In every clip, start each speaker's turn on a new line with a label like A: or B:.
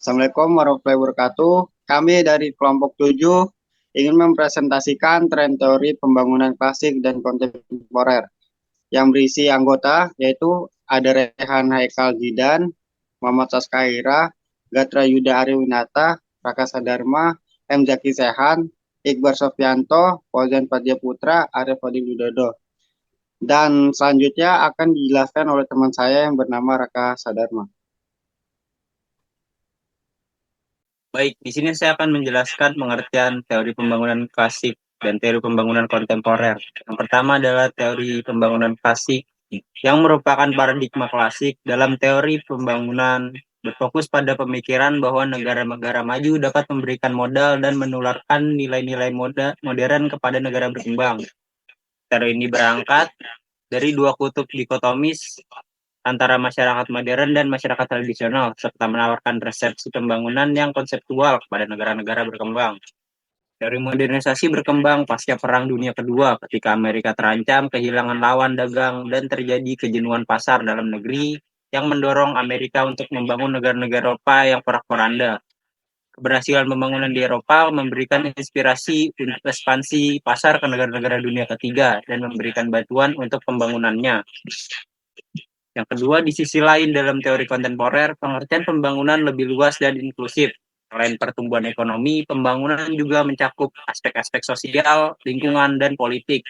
A: Assalamualaikum warahmatullahi wabarakatuh. Kami dari kelompok 7 ingin mempresentasikan tren teori pembangunan klasik dan kontemporer yang berisi anggota yaitu ada Rehan Haikal Zidan, Muhammad Saskaira, Gatra Yuda Ariwinata, Prakasa Dharma, M. Zaki Sehan, Iqbar Sofyanto, Fauzan Padya Putra, Arif Hadi Widodo. Dan selanjutnya akan dijelaskan oleh teman saya yang bernama Raka Sadarma.
B: Baik, di sini saya akan menjelaskan pengertian teori pembangunan klasik dan teori pembangunan kontemporer. Yang pertama adalah teori pembangunan klasik, yang merupakan paradigma klasik dalam teori pembangunan berfokus pada pemikiran bahwa negara-negara maju dapat memberikan modal dan menularkan nilai-nilai modern kepada negara berkembang. Teori ini berangkat dari dua kutub dikotomis antara masyarakat modern dan masyarakat tradisional, serta menawarkan resepsi pembangunan yang konseptual kepada negara-negara berkembang. Teori modernisasi berkembang pasca Perang Dunia Kedua ketika Amerika terancam kehilangan lawan dagang dan terjadi kejenuhan pasar dalam negeri yang mendorong Amerika untuk membangun negara-negara Eropa yang porak-poranda. Keberhasilan pembangunan di Eropa memberikan inspirasi untuk ekspansi pasar ke negara-negara dunia ketiga dan memberikan bantuan untuk pembangunannya. Yang kedua, di sisi lain dalam teori kontemporer, pengertian pembangunan lebih luas dan inklusif. Selain pertumbuhan ekonomi, pembangunan juga mencakup aspek-aspek sosial, lingkungan, dan politik.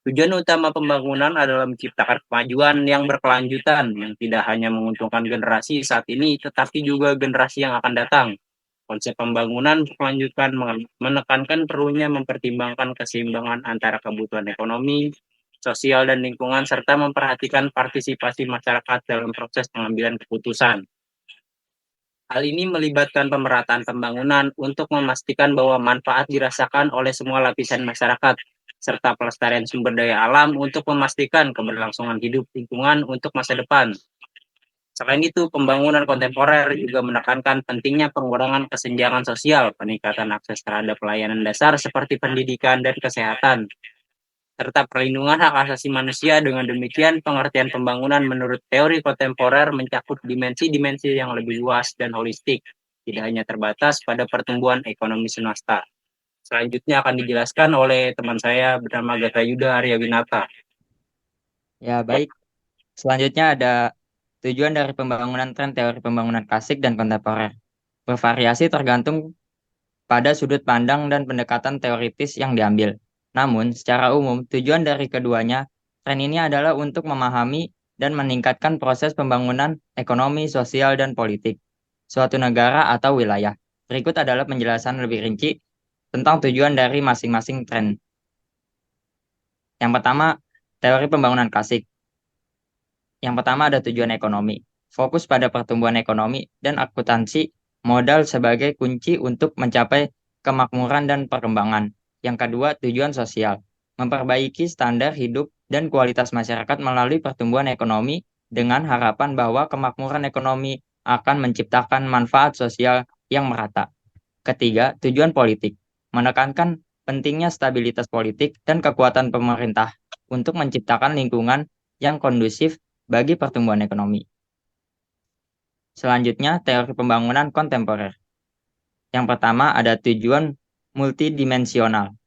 B: Tujuan utama pembangunan adalah menciptakan kemajuan yang berkelanjutan, yang tidak hanya menguntungkan generasi saat ini, tetapi juga generasi yang akan datang. Konsep pembangunan berkelanjutan menekankan perlunya mempertimbangkan keseimbangan antara kebutuhan ekonomi, sosial, dan lingkungan, serta memperhatikan partisipasi masyarakat dalam proses pengambilan keputusan. Hal ini melibatkan pemerataan pembangunan untuk memastikan bahwa manfaat dirasakan oleh semua lapisan masyarakat, serta pelestarian sumber daya alam untuk memastikan keberlangsungan hidup lingkungan untuk masa depan. Selain itu, pembangunan kontemporer juga menekankan pentingnya pengurangan kesenjangan sosial, peningkatan akses terhadap pelayanan dasar seperti pendidikan dan kesehatan, serta perlindungan hak asasi manusia. Dengan demikian, pengertian pembangunan menurut teori kontemporer mencakup dimensi-dimensi yang lebih luas dan holistik, tidak hanya terbatas pada pertumbuhan ekonomi semesta. Selanjutnya akan dijelaskan oleh teman saya bernama Gatra Yuda Aryawinata.
C: Ya, baik. Selanjutnya ada tujuan dari pembangunan tren teori pembangunan klasik dan kontemporer. Bervariasi tergantung pada sudut pandang dan pendekatan teoritis yang diambil. Namun, secara umum, tujuan dari keduanya, tren ini adalah untuk memahami dan meningkatkan proses pembangunan ekonomi, sosial, dan politik suatu negara atau wilayah. Berikut adalah penjelasan lebih rinci tentang tujuan dari masing-masing tren. Yang pertama, teori pembangunan klasik. Yang pertama ada tujuan ekonomi. Fokus pada pertumbuhan ekonomi dan akuntansi modal sebagai kunci untuk mencapai kemakmuran dan perkembangan. Yang kedua, tujuan sosial. Memperbaiki standar hidup dan kualitas masyarakat melalui pertumbuhan ekonomi dengan harapan bahwa kemakmuran ekonomi akan menciptakan manfaat sosial yang merata. Ketiga, tujuan politik. Menekankan pentingnya stabilitas politik dan kekuatan pemerintah untuk menciptakan lingkungan yang kondusif bagi pertumbuhan ekonomi. Selanjutnya, teori pembangunan kontemporer. Yang pertama ada tujuan multidimensional,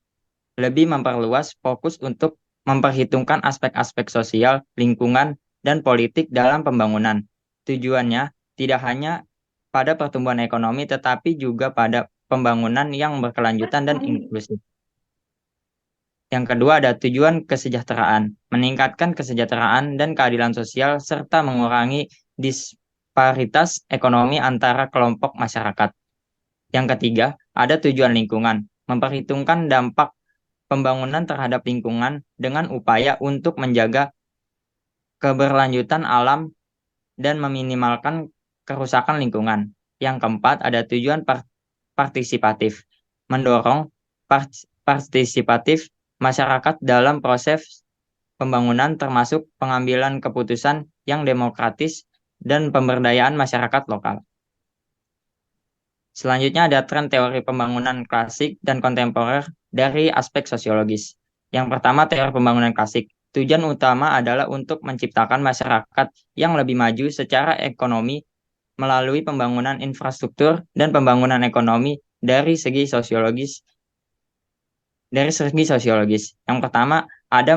C: lebih memperluas fokus untuk memperhitungkan aspek-aspek sosial, lingkungan, dan politik dalam pembangunan. Tujuannya tidak hanya pada pertumbuhan ekonomi, tetapi juga pada pembangunan yang berkelanjutan dan inklusif. Yang kedua ada tujuan kesejahteraan, meningkatkan kesejahteraan dan keadilan sosial serta mengurangi disparitas ekonomi antara kelompok masyarakat. Yang ketiga ada tujuan lingkungan, memperhitungkan dampak pembangunan terhadap lingkungan dengan upaya untuk menjaga keberlanjutan alam dan meminimalkan kerusakan lingkungan. Yang keempat ada tujuan partisipatif, mendorong partisipatif masyarakat dalam proses pembangunan termasuk pengambilan keputusan yang demokratis dan pemberdayaan masyarakat lokal. Selanjutnya ada tren teori pembangunan klasik dan kontemporer dari aspek sosiologis. Yang pertama teori pembangunan klasik. Tujuan utama adalah untuk menciptakan masyarakat yang lebih maju secara ekonomi melalui pembangunan infrastruktur dan pembangunan ekonomi dari segi sosiologis. Yang pertama, ada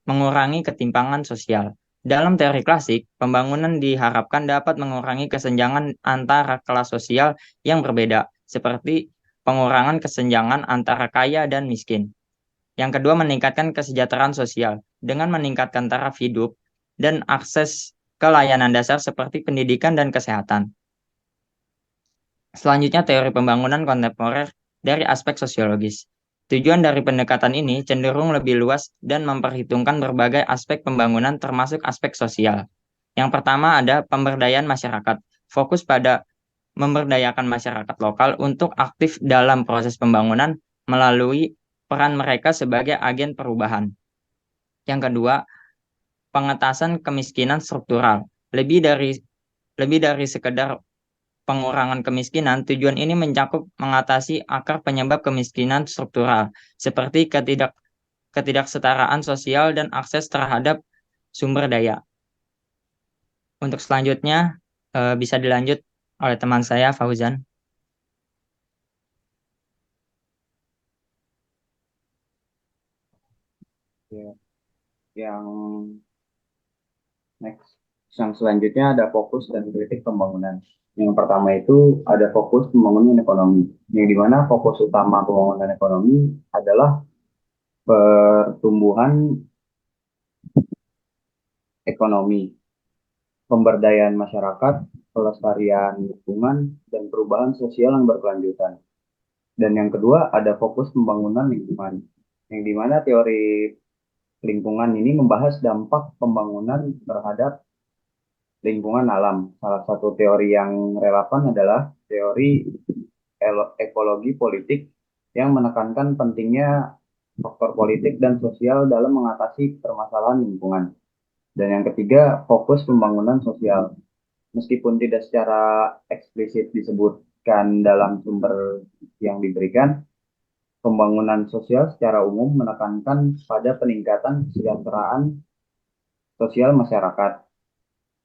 C: mengurangi ketimpangan sosial. Dalam teori klasik, pembangunan diharapkan dapat mengurangi kesenjangan antara kelas sosial yang berbeda, seperti pengurangan kesenjangan antara kaya dan miskin. Yang kedua, meningkatkan kesejahteraan sosial dengan meningkatkan taraf hidup dan akses ke layanan dasar seperti pendidikan dan kesehatan. Selanjutnya, teori pembangunan kontemporer dari aspek sosiologis. Tujuan dari pendekatan ini cenderung lebih luas dan memperhitungkan berbagai aspek pembangunan termasuk aspek sosial. Yang pertama ada pemberdayaan masyarakat. Fokus pada memberdayakan masyarakat lokal untuk aktif dalam proses pembangunan melalui peran mereka sebagai agen perubahan. Yang kedua, pengentasan kemiskinan struktural. Lebih dari sekedar pengurangan kemiskinan, tujuan ini mencakup mengatasi akar penyebab kemiskinan struktural, seperti ketidaksetaraan sosial dan akses terhadap sumber daya. Untuk selanjutnya, bisa dilanjut oleh teman saya, Fauzan.
A: Ya, yang next, yang selanjutnya ada fokus dan kritik pembangunan. Yang pertama itu ada fokus pembangunan ekonomi, yang dimana fokus utama pembangunan ekonomi adalah pertumbuhan ekonomi, pemberdayaan masyarakat, pelestarian lingkungan, dan perubahan sosial yang berkelanjutan. Dan yang kedua ada fokus pembangunan lingkungan, yang dimana teori lingkungan ini membahas dampak pembangunan terhadap lingkungan alam. Salah satu teori yang relevan adalah teori ekologi politik yang menekankan pentingnya faktor politik dan sosial dalam mengatasi permasalahan lingkungan. Dan yang ketiga, fokus pembangunan sosial. Meskipun tidak secara eksplisit disebutkan dalam sumber yang diberikan, pembangunan sosial secara umum menekankan pada peningkatan kesejahteraan sosial masyarakat,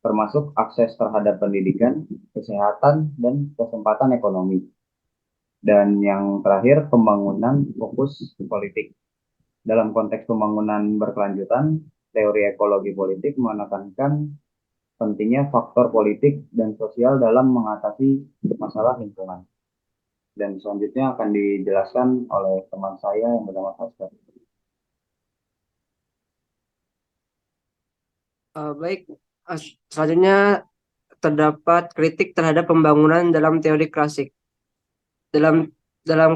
A: termasuk akses terhadap pendidikan, kesehatan, dan kesempatan ekonomi. Dan yang terakhir, pembangunan fokus politik. Dalam konteks pembangunan berkelanjutan, teori ekologi politik menekankan pentingnya faktor politik dan sosial dalam mengatasi masalah lingkungan. Dan selanjutnya akan dijelaskan oleh teman saya yang bernama Faskar.
D: Baik, selanjutnya terdapat kritik terhadap pembangunan dalam teori klasik. Dalam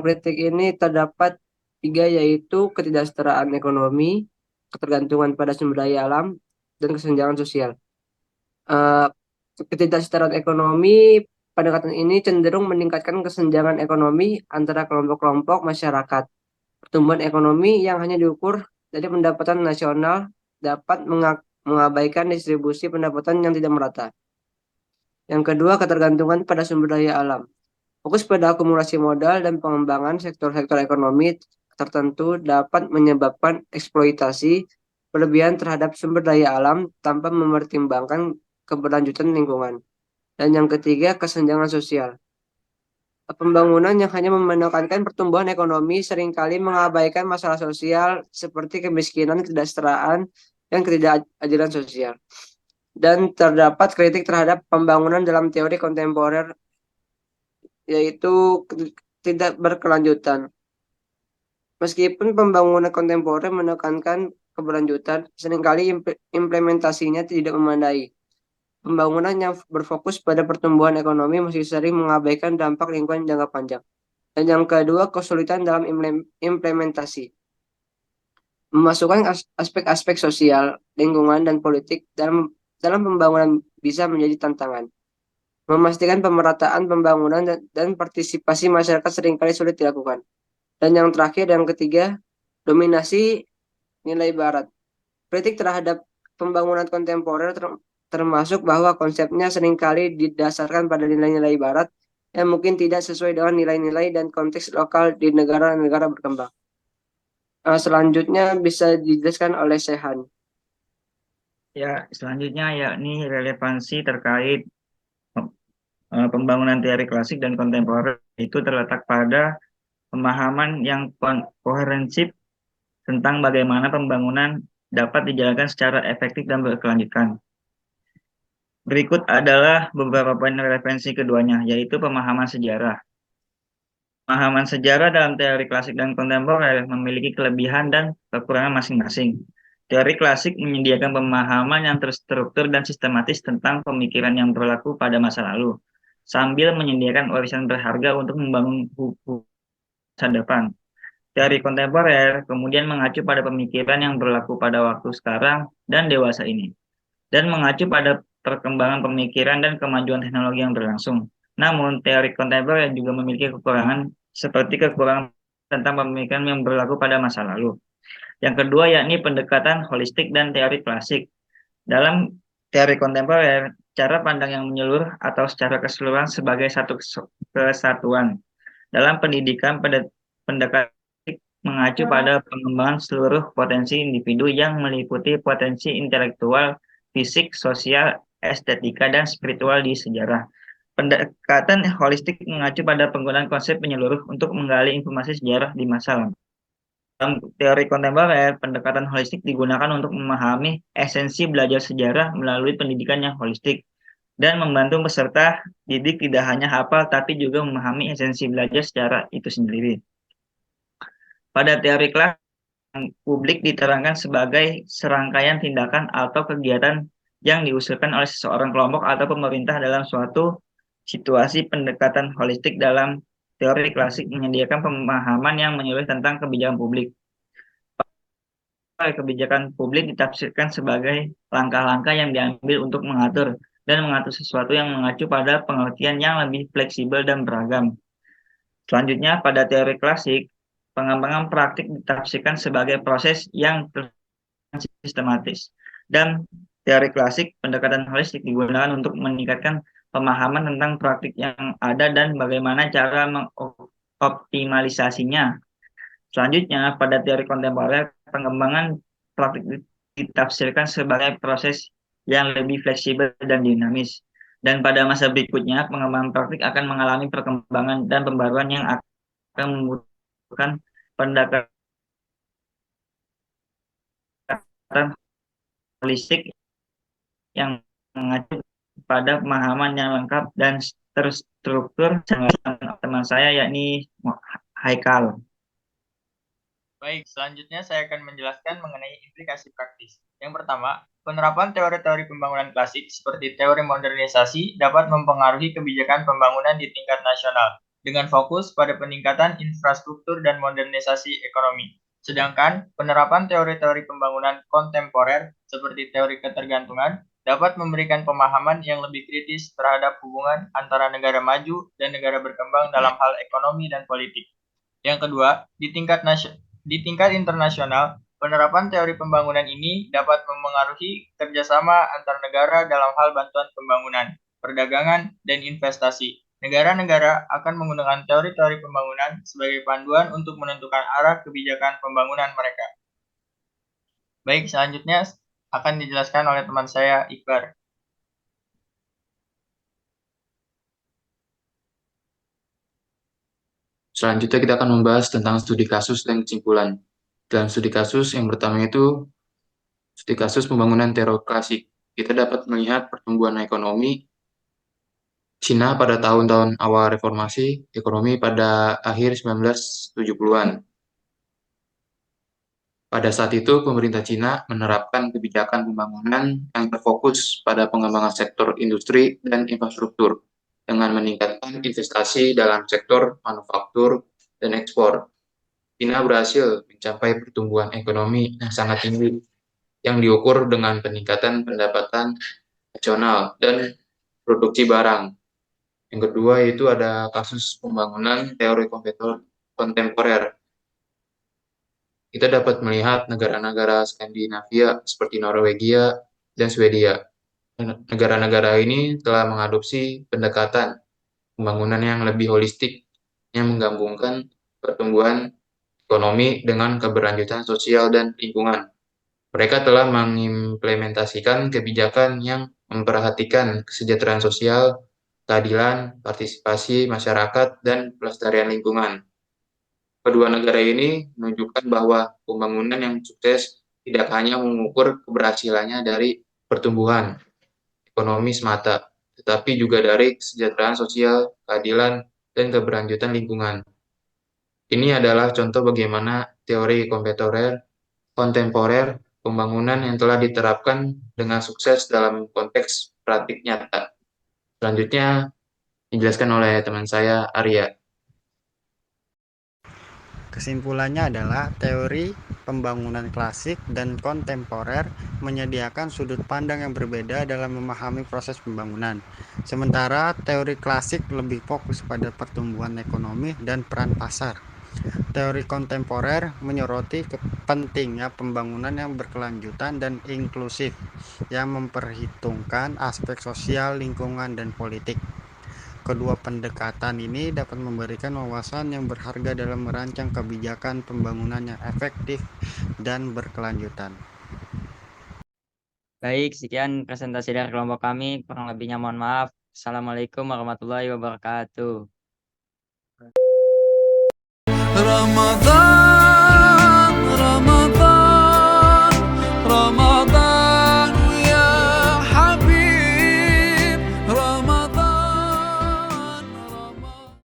D: kritik ini terdapat 3, yaitu ketidaksetaraan ekonomi, ketergantungan pada sumber daya alam, dan kesenjangan sosial. Ketidaksetaraan ekonomi, pendekatan ini cenderung meningkatkan kesenjangan ekonomi antara kelompok-kelompok masyarakat. Pertumbuhan ekonomi yang hanya diukur dari pendapatan nasional dapat mengabaikan distribusi pendapatan yang tidak merata. Yang kedua, ketergantungan pada sumber daya alam. Fokus pada akumulasi modal dan pengembangan sektor-sektor ekonomi tertentu dapat menyebabkan eksploitasi berlebihan terhadap sumber daya alam tanpa mempertimbangkan keberlanjutan lingkungan. Dan yang ketiga, kesenjangan sosial. Pembangunan yang hanya menekankan pertumbuhan ekonomi seringkali mengabaikan masalah sosial seperti kemiskinan, ketidaksetaraan, dan ketidakadilan sosial. Dan terdapat kritik terhadap pembangunan dalam teori kontemporer, yaitu tidak berkelanjutan. Meskipun pembangunan kontemporer menekankan keberlanjutan, seringkali implementasinya tidak memadai. Pembangunan yang berfokus pada pertumbuhan ekonomi masih sering mengabaikan dampak lingkungan jangka panjang. Dan yang kedua, kesulitan dalam implementasi. Memasukkan aspek-aspek sosial, lingkungan, dan politik dalam pembangunan bisa menjadi tantangan. Memastikan pemerataan pembangunan dan partisipasi masyarakat seringkali sulit dilakukan. Dan yang terakhir, yang ketiga, dominasi nilai barat. Kritik terhadap pembangunan kontemporer termasuk bahwa konsepnya seringkali didasarkan pada nilai-nilai barat yang mungkin tidak sesuai dengan nilai-nilai dan konteks lokal di negara-negara berkembang. Selanjutnya bisa dijelaskan oleh Sehan.
C: Ya, selanjutnya yakni relevansi terkait
E: pembangunan teori klasik dan kontemporer itu terletak pada pemahaman yang komprehensif tentang bagaimana pembangunan dapat dijalankan secara efektif dan berkelanjutan. Berikut adalah beberapa poin referensi keduanya, yaitu pemahaman sejarah. Pemahaman sejarah dalam teori klasik dan kontemporer memiliki kelebihan dan kekurangan masing-masing. Teori klasik menyediakan pemahaman yang terstruktur dan sistematis tentang pemikiran yang berlaku pada masa lalu, sambil menyediakan warisan berharga untuk membangun masa depan. Teori kontemporer kemudian mengacu pada pemikiran yang berlaku pada waktu sekarang dan dewasa ini, dan mengacu pada perkembangan pemikiran dan kemajuan teknologi yang berlangsung. Namun, teori kontemporer juga memiliki kekurangan seperti kekurangan tentang pemikiran yang berlaku pada masa lalu. Yang kedua yakni pendekatan holistik dan teori klasik. Dalam teori kontemporer, cara pandang yang menyeluruh atau secara keseluruhan sebagai satu kesatuan. Dalam pendidikan, pendekatan mengacu pada pengembangan seluruh potensi individu yang meliputi potensi intelektual, fisik, sosial, estetika, dan spiritual di sejarah. Pendekatan holistik mengacu pada penggunaan konsep menyeluruh untuk menggali informasi sejarah di masa lalu. Dalam teori kontemporer, pendekatan holistik digunakan untuk memahami esensi belajar sejarah melalui pendidikan yang holistik dan membantu peserta didik tidak hanya hafal tapi juga memahami esensi belajar secara itu sendiri. Pada teori klasik, publik diterangkan sebagai serangkaian tindakan atau kegiatan yang diusulkan oleh seseorang kelompok atau pemerintah dalam suatu situasi. Pendekatan holistik dalam teori klasik menyediakan pemahaman yang menyeluruh tentang kebijakan publik. Kebijakan publik ditafsirkan sebagai langkah-langkah yang diambil untuk mengatur sesuatu yang mengacu pada pengertian yang lebih fleksibel dan beragam. Selanjutnya, pada teori klasik, pengembangan praktik ditafsirkan sebagai proses yang sistematis. Dan teori klasik, pendekatan holistik digunakan untuk meningkatkan pemahaman tentang praktik yang ada dan bagaimana cara mengoptimalisasinya. Selanjutnya, pada teori kontemporer, pengembangan praktik ditafsirkan sebagai proses yang lebih fleksibel dan dinamis. Dan pada masa berikutnya, pengembangan praktik akan mengalami perkembangan dan pembaruan yang akan membutuhkan pendekatan holistik yang mengacu pada pemahaman yang lengkap dan terstruktur. Teman saya yakni Haikal.
F: Baik, selanjutnya saya akan menjelaskan mengenai implikasi praktis. Yang pertama, penerapan teori-teori pembangunan klasik seperti teori modernisasi dapat mempengaruhi kebijakan pembangunan di tingkat nasional dengan fokus pada peningkatan infrastruktur dan modernisasi ekonomi. Sedangkan penerapan teori-teori pembangunan kontemporer seperti teori ketergantungan dapat memberikan pemahaman yang lebih kritis terhadap hubungan antara negara maju dan negara berkembang dalam hal ekonomi dan politik. Yang kedua, di tingkat internasional, penerapan teori pembangunan ini dapat memengaruhi kerjasama antar negara dalam hal bantuan pembangunan, perdagangan, dan investasi. Negara-negara akan menggunakan teori-teori pembangunan sebagai panduan untuk menentukan arah kebijakan pembangunan mereka. Baik, selanjutnya akan dijelaskan oleh teman saya, Iqbar.
G: Selanjutnya kita akan membahas tentang studi kasus dan kesimpulan. Dalam studi kasus yang pertama itu studi kasus pembangunan teori klasik. Kita dapat melihat pertumbuhan ekonomi Cina pada tahun-tahun awal reformasi ekonomi pada akhir 1970-an. Pada saat itu, pemerintah Cina menerapkan kebijakan pembangunan yang terfokus pada pengembangan sektor industri dan infrastruktur dengan meningkatkan investasi dalam sektor manufaktur dan ekspor. Cina berhasil mencapai pertumbuhan ekonomi yang sangat tinggi yang diukur dengan peningkatan pendapatan nasional dan produksi barang. Yang kedua itu ada kasus pembangunan teori kontemporer. Kita dapat melihat negara-negara Skandinavia seperti Norwegia dan Swedia. Negara-negara ini telah mengadopsi pendekatan pembangunan yang lebih holistik yang menggabungkan pertumbuhan ekonomi dengan keberlanjutan sosial dan lingkungan. Mereka telah mengimplementasikan kebijakan yang memperhatikan kesejahteraan sosial, keadilan, partisipasi masyarakat, dan pelestarian lingkungan. Kedua negara ini menunjukkan bahwa pembangunan yang sukses tidak hanya mengukur keberhasilannya dari pertumbuhan ekonomi semata, tetapi juga dari kesejahteraan sosial, keadilan, dan keberlanjutan lingkungan. Ini adalah contoh bagaimana teori kontemporer pembangunan yang telah diterapkan dengan sukses dalam konteks praktik nyata. Selanjutnya dijelaskan oleh teman saya, Arya.
A: Kesimpulannya adalah teori pembangunan klasik dan kontemporer menyediakan sudut pandang yang berbeda dalam memahami proses pembangunan. Sementara teori klasik lebih fokus pada pertumbuhan ekonomi dan peran pasar. Teori kontemporer menyoroti pentingnya pembangunan yang berkelanjutan dan inklusif yang memperhitungkan aspek sosial, lingkungan, dan politik. Kedua pendekatan ini dapat memberikan wawasan yang berharga dalam merancang kebijakan pembangunan yang efektif dan berkelanjutan.
C: Baik, sekian presentasi dari kelompok kami. Kurang lebihnya mohon maaf. Assalamualaikum warahmatullahi wabarakatuh.
H: Ramadan